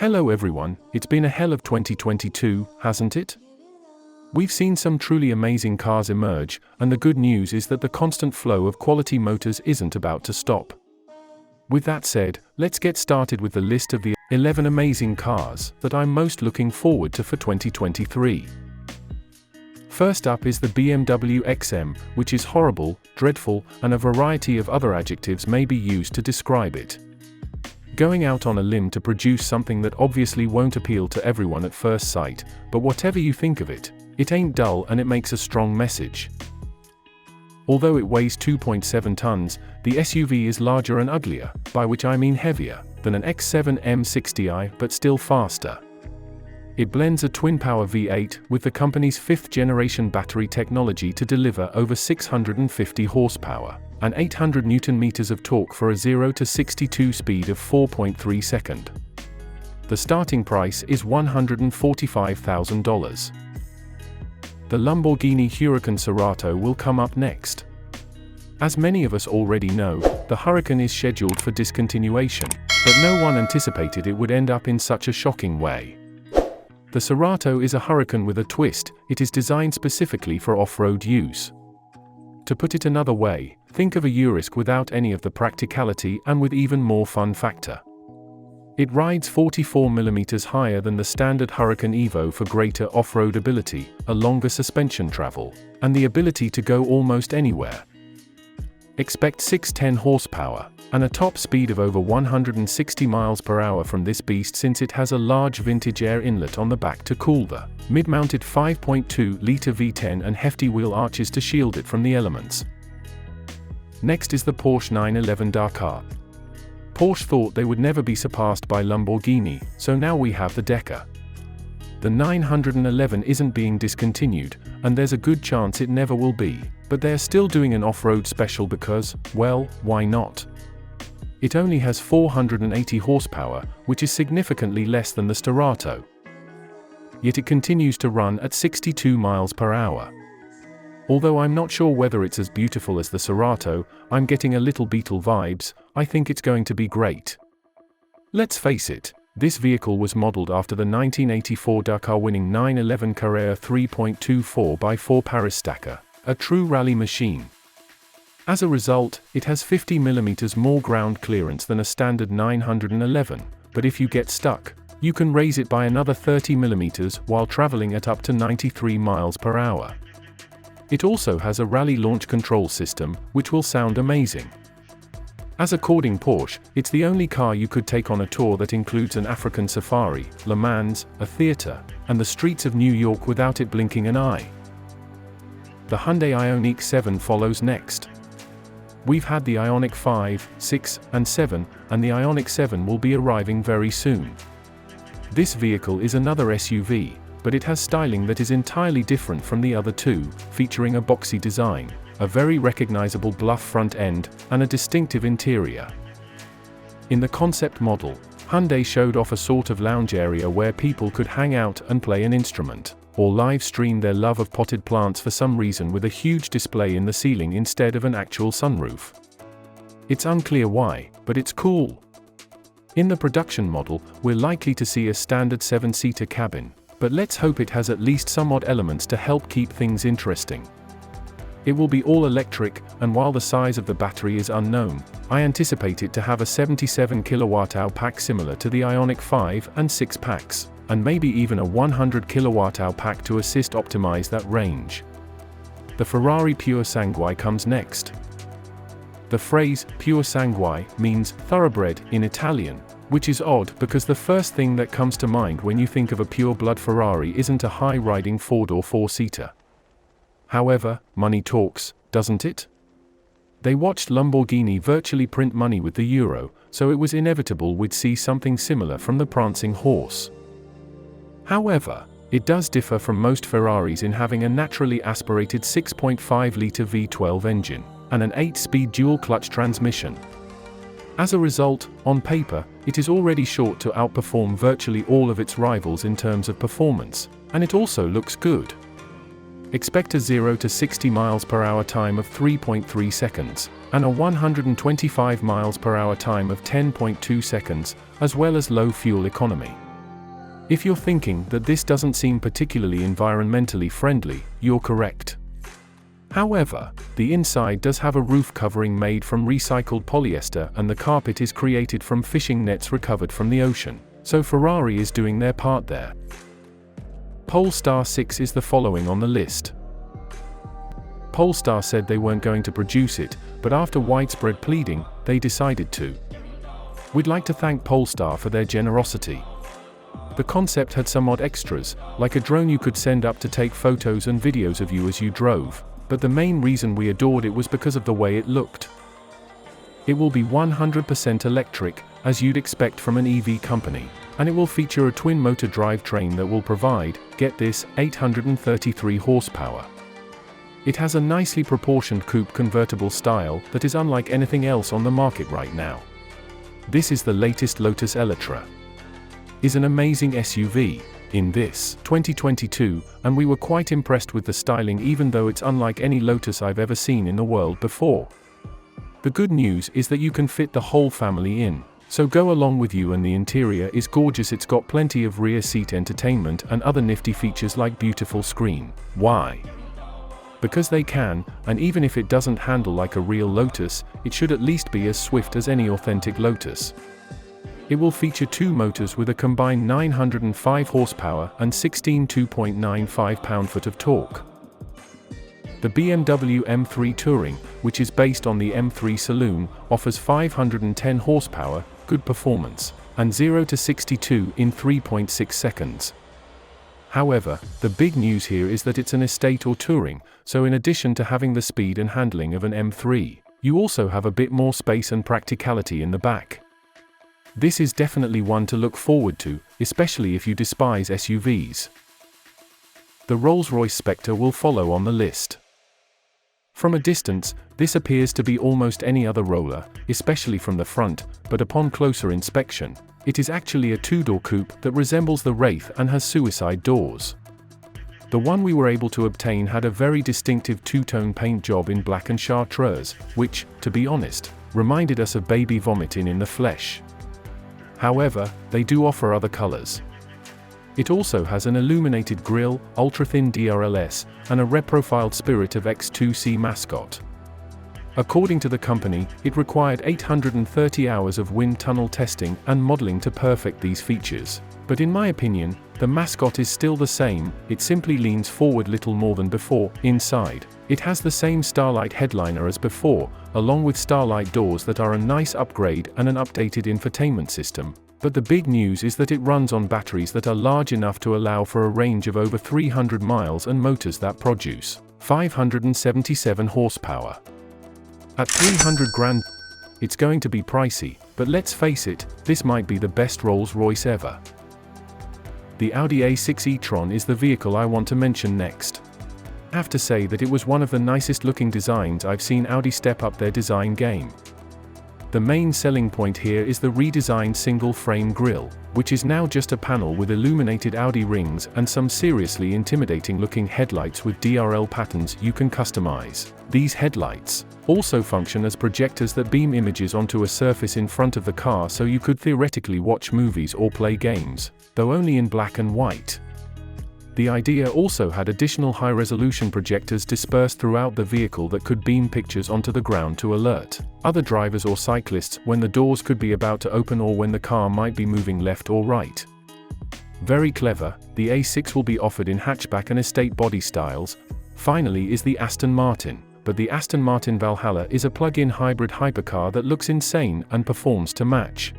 Hello everyone, it's been a hell of 2022, hasn't it? We've seen some truly amazing cars emerge, and the good news is that the constant flow of quality motors isn't about to stop. With that said, let's get started with the list of the 11 amazing cars that I'm most looking forward to for 2023. First up is the BMW XM, which is horrible, dreadful, and a variety of other adjectives may be used to describe it. Going out on a limb to produce something that obviously won't appeal to everyone at first sight, but whatever you think of it, it ain't dull and it makes a strong message. Although it weighs 2.7 tons, the SUV is larger and uglier, by which I mean heavier, than an X7 M60i but still faster. It blends a twin-power V8 with the company's 5th-generation battery technology to deliver over 650 horsepower and 800 Nm of torque for a 0 to 62 speed of 4.3 seconds. The starting price is $145,000. The Lamborghini Huracan Cerato will come up next. As many of us already know, the Huracan is scheduled for discontinuation, but no one anticipated it would end up in such a shocking way. The Cerato is a Huracan with a twist. It is designed specifically for off-road use. To put it another way, think of a Urus without any of the practicality and with even more fun factor. It rides 44 mm higher than the standard Huracan Evo for greater off-road ability, a longer suspension travel, and the ability to go almost anywhere. Expect 610 horsepower, and a top speed of over 160 miles per hour from this beast, since it has a large vintage air inlet on the back to cool the mid-mounted 5.2-liter V10 and hefty wheel arches to shield it from the elements. Next is the Porsche 911 Dakar. Porsche thought they would never be surpassed by Lamborghini, so now we have the Dakar. The 911 isn't being discontinued, and there's a good chance it never will be, but they're still doing an off-road special because, well, why not? It only has 480 horsepower, which is significantly less than the Cerato. Yet it continues to run at 62 miles per hour. Although I'm not sure whether it's as beautiful as the Cerato, I'm getting a little Beetle vibes. I think it's going to be great. Let's face it, this vehicle was modeled after the 1984 Dakar-winning 911 Carrera 3.24x4 Paris Stacker, a true rally machine. As a result, it has 50 mm more ground clearance than a standard 911, but if you get stuck, you can raise it by another 30 mm while traveling at up to 93 miles per hour. It also has a rally launch control system, which will sound amazing. As according Porsche, it's the only car you could take on a tour that includes an African safari, Le Mans, a theater, and the streets of New York without it blinking an eye. The Hyundai Ioniq 7 follows next. We've had the Ioniq 5, 6, and 7, and the Ioniq 7 will be arriving very soon. This vehicle is another SUV, but it has styling that is entirely different from the other two, featuring a boxy design, a very recognizable bluff front end, and a distinctive interior. In the concept model, Hyundai showed off a sort of lounge area where people could hang out and play an instrument, or live stream their love of potted plants for some reason with a huge display in the ceiling instead of an actual sunroof. It's unclear why, but it's cool. In the production model, we're likely to see a standard 7-seater cabin, but let's hope it has at least some odd elements to help keep things interesting. It will be all electric, and while the size of the battery is unknown, I anticipate it to have a 77 kWh pack similar to the Ioniq 5 and 6 packs, and maybe even a 100 kWh pack to assist optimize that range. The Ferrari Pure Sangue comes next. The phrase pure sangue means thoroughbred in Italian, which is odd because the first thing that comes to mind when you think of a pure-blood Ferrari isn't a high-riding 4-door 4-seater. However, money talks, doesn't it? They watched Lamborghini virtually print money with the euro, so it was inevitable we'd see something similar from the prancing horse. However, it does differ from most Ferraris in having a naturally aspirated 6.5-liter V12 engine and an 8-speed dual-clutch transmission. As a result, on paper, it is already sure to outperform virtually all of its rivals in terms of performance, and it also looks good. Expect a 0 to 60 miles per hour time of 3.3 seconds, and a 125 miles per hour time of 10.2 seconds, as well as low fuel economy. If you're thinking that this doesn't seem particularly environmentally friendly, you're correct. However, the inside does have a roof covering made from recycled polyester, and the carpet is created from fishing nets recovered from the ocean, so Ferrari is doing their part there. Polestar 6 is the following on the list. Polestar said they weren't going to produce it, but after widespread pleading, they decided to. We'd like to thank Polestar for their generosity. The concept had some odd extras, like a drone you could send up to take photos and videos of you as you drove, but the main reason we adored it was because of the way it looked. It will be 100% electric, as you'd expect from an EV company, and it will feature a twin-motor drivetrain that will provide, get this, 833 horsepower. It has a nicely proportioned coupe convertible style that is unlike anything else on the market right now. This is the latest Lotus Eletre. Is an amazing SUV in this 2022, and we were quite impressed with the styling, even though it's unlike any Lotus I've ever seen in the world before. The good news is that you can fit the whole family in, so go along with you, and the interior is gorgeous. It's got plenty of rear seat entertainment and other nifty features like beautiful screen. Why? Because they can, and even if it doesn't handle like a real Lotus, it should at least be as swift as any authentic Lotus. It will feature two motors with a combined 905 horsepower and 16 2.95 pound-foot of torque. The BMW M3 Touring, which is based on the M3 Saloon, offers 510 horsepower, good performance, and 0 to 62 in 3.6 seconds. However, the big news here is that it's an estate or touring, so in addition to having the speed and handling of an M3, you also have a bit more space and practicality in the back. This is definitely one to look forward to, especially if you despise SUVs. The Rolls-Royce Spectre will follow on the list. From a distance, this appears to be almost any other roller, especially from the front, but upon closer inspection, it is actually a two-door coupe that resembles the Wraith and has suicide doors. The one we were able to obtain had a very distinctive two-tone paint job in black and chartreuse, which, to be honest, reminded us of baby vomit in the flesh. However, they do offer other colors. It also has an illuminated grille, ultra-thin DRLS, and a reprofiled Spirit of X2C mascot. According to the company, it required 830 hours of wind tunnel testing and modeling to perfect these features. But in my opinion, the mascot is still the same, it simply leans forward little more than before. Inside, it has the same Starlight headliner as before, along with Starlight doors that are a nice upgrade and an updated infotainment system. But the big news is that it runs on batteries that are large enough to allow for a range of over 300 miles and motors that produce 577 horsepower. At 300 grand, it's going to be pricey, but let's face it, this might be the best Rolls-Royce ever. The Audi A6 e-tron is the vehicle I want to mention next. I have to say that it was one of the nicest looking designs I've seen Audi step up their design game. The main selling point here is the redesigned single-frame grille, which is now just a panel with illuminated Audi rings and some seriously intimidating-looking headlights with DRL patterns you can customize. These headlights also function as projectors that beam images onto a surface in front of the car, so you could theoretically watch movies or play games, though only in black and white. The idea also had additional high-resolution projectors dispersed throughout the vehicle that could beam pictures onto the ground to alert other drivers or cyclists when the doors could be about to open or when the car might be moving left or right. Very clever. The A6 will be offered in hatchback and estate body styles. Finally is the Aston Martin, but the Aston Martin Valhalla is a plug-in hybrid hypercar that looks insane and performs to match.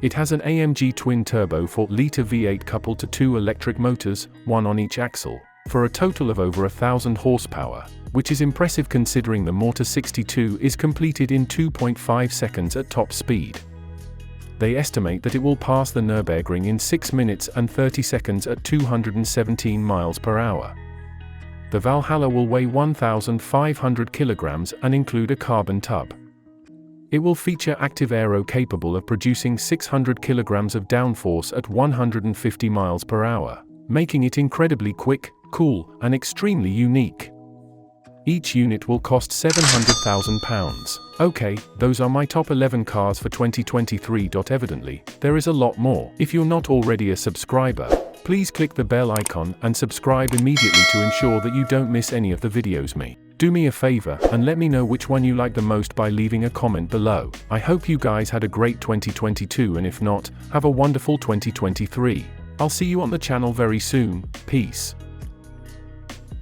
It has an AMG twin-turbo 4-litre V8 coupled to two electric motors, one on each axle, for a total of over 1,000 horsepower, which is impressive considering the Motor 62 is completed in 2.5 seconds at top speed. They estimate that it will pass the Nürburgring in 6 minutes and 30 seconds at 217 miles per hour. The Valhalla will weigh 1,500 kilograms and include a carbon tub. It will feature active aero capable of producing 600 kilograms of downforce at 150 miles per hour, making it incredibly quick, cool, and extremely unique. Each unit will cost £700,000. Okay, those are my top 11 cars for 2023. Evidently, there is a lot more. If you're not already a subscriber, please click the bell icon and subscribe immediately to ensure that you don't miss any of the videos me. Do me a favor and let me know which one you like the most by leaving a comment below. I hope you guys had a great 2022, and if not, have a wonderful 2023. I'll see you on the channel very soon. Peace.